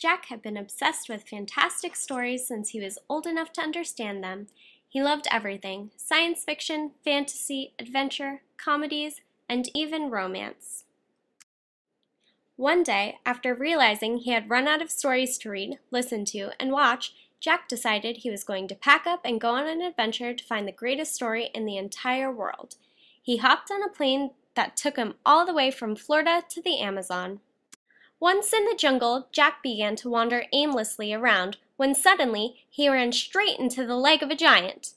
Jack had been obsessed with fantastic stories since he was old enough to understand them. He loved everything: science fiction, fantasy, adventure, comedies, and even romance. One day, after realizing he had run out of stories to read, listen to, and watch, Jack decided he was going to pack up and go on an adventure to find the greatest story in the entire world. He hopped on a plane that took him all the way from Florida to the Amazon. Once in the jungle, Jack began to wander aimlessly around when suddenly he ran straight into the leg of a giant.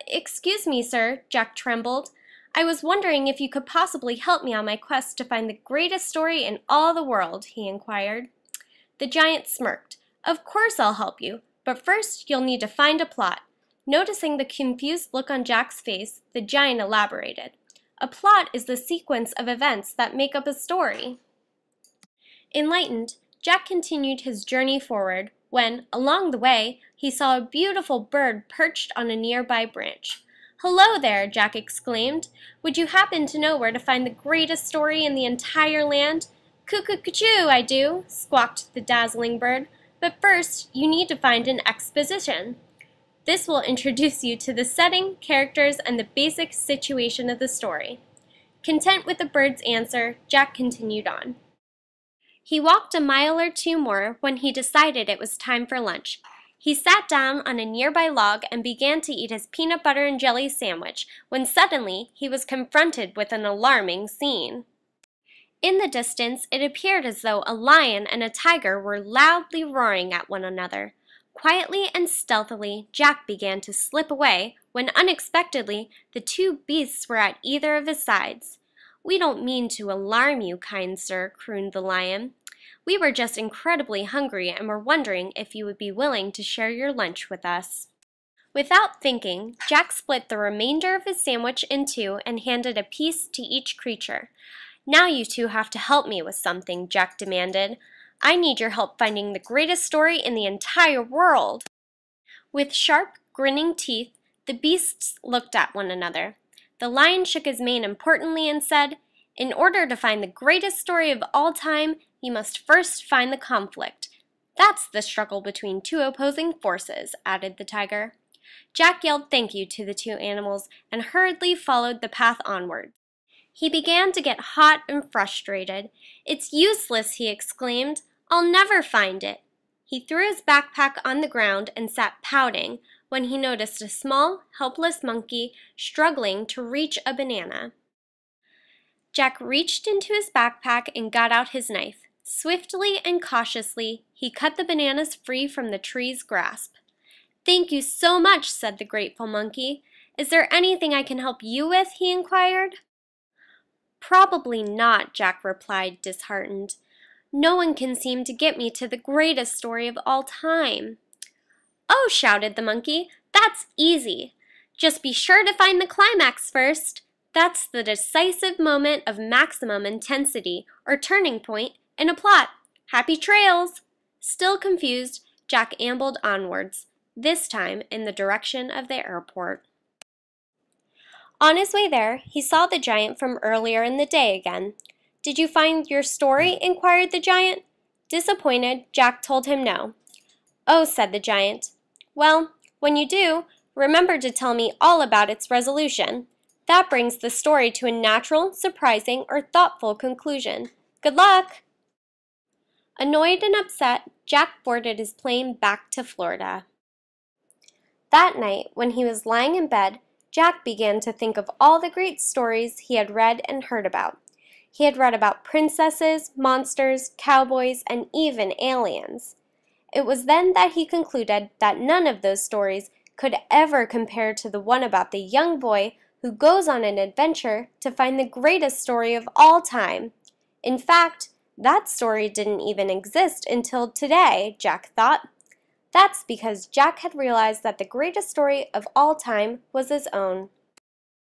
Excuse me, sir," Jack trembled. "I was wondering if you could possibly help me on my quest to find the greatest story in all the world," he inquired. The giant smirked. "Of course I'll help you, but first you'll need to find a plot." Noticing the confused look on Jack's face, the giant elaborated. "A plot is the sequence of events that make up a story." Enlightened, Jack continued his journey forward when, along the way, he saw a beautiful bird perched on a nearby branch. "Hello there," Jack exclaimed. "Would you happen to know where to find the greatest story in the entire land?" "Coo-coo-coo-choo, I do," squawked the dazzling bird. "But first, you need to find an exposition. This will introduce you to the setting, characters, and the basic situation of the story." Content with the bird's answer, Jack continued on. He walked a mile or two more when he decided it was time for lunch. He sat down on a nearby log and began to eat his peanut butter and jelly sandwich when suddenly he was confronted with an alarming scene. In the distance, it appeared as though a lion and a tiger were loudly roaring at one another. Quietly and stealthily, Jack began to slip away when unexpectedly the two beasts were at either of his sides. "We don't mean to alarm you, kind sir," crooned the lion. "We were just incredibly hungry and were wondering if you would be willing to share your lunch with us." Without thinking, Jack split the remainder of his sandwich in two and handed a piece to each creature. "Now you two have to help me with something," Jack demanded. "I need your help finding the greatest story in the entire world." With sharp, grinning teeth, the beasts looked at one another. The lion shook his mane importantly and said, "In order to find the greatest story of all time, you must first find the conflict. That's the struggle between two opposing forces," added the tiger. Jack yelled thank you to the two animals and hurriedly followed the path onward. He began to get hot and frustrated. "It's useless," he exclaimed. "I'll never find it." He threw his backpack on the ground and sat pouting when he noticed a small, helpless monkey struggling to reach a banana. Jack reached into his backpack and got out his knife. Swiftly and cautiously, he cut the bananas free from the tree's grasp. "Thank you so much," said the grateful monkey. "Is there anything I can help you with?" he inquired. "Probably not," Jack replied, disheartened. "No one can seem to get me to the greatest story of all time." "Oh," shouted the monkey, "that's easy. Just be sure to find the climax first. That's the decisive moment of maximum intensity or turning point in a plot. Happy trails!" Still confused, Jack ambled onwards, this time in the direction of the airport. On his way there, he saw the giant from earlier in the day again. "Did you find your story?" inquired the giant. Disappointed, Jack told him no. "Oh," said the giant. "Well, when you do, remember to tell me all about its resolution. That brings the story to a natural, surprising, or thoughtful conclusion. Good luck!" Annoyed and upset, Jack boarded his plane back to Florida. That night, when he was lying in bed, Jack began to think of all the great stories he had read and heard about. He had read about princesses, monsters, cowboys, and even aliens. It was then that he concluded that none of those stories could ever compare to the one about the young boy who goes on an adventure to find the greatest story of all time. In fact, that story didn't even exist until today, Jack thought. That's because Jack had realized that the greatest story of all time was his own.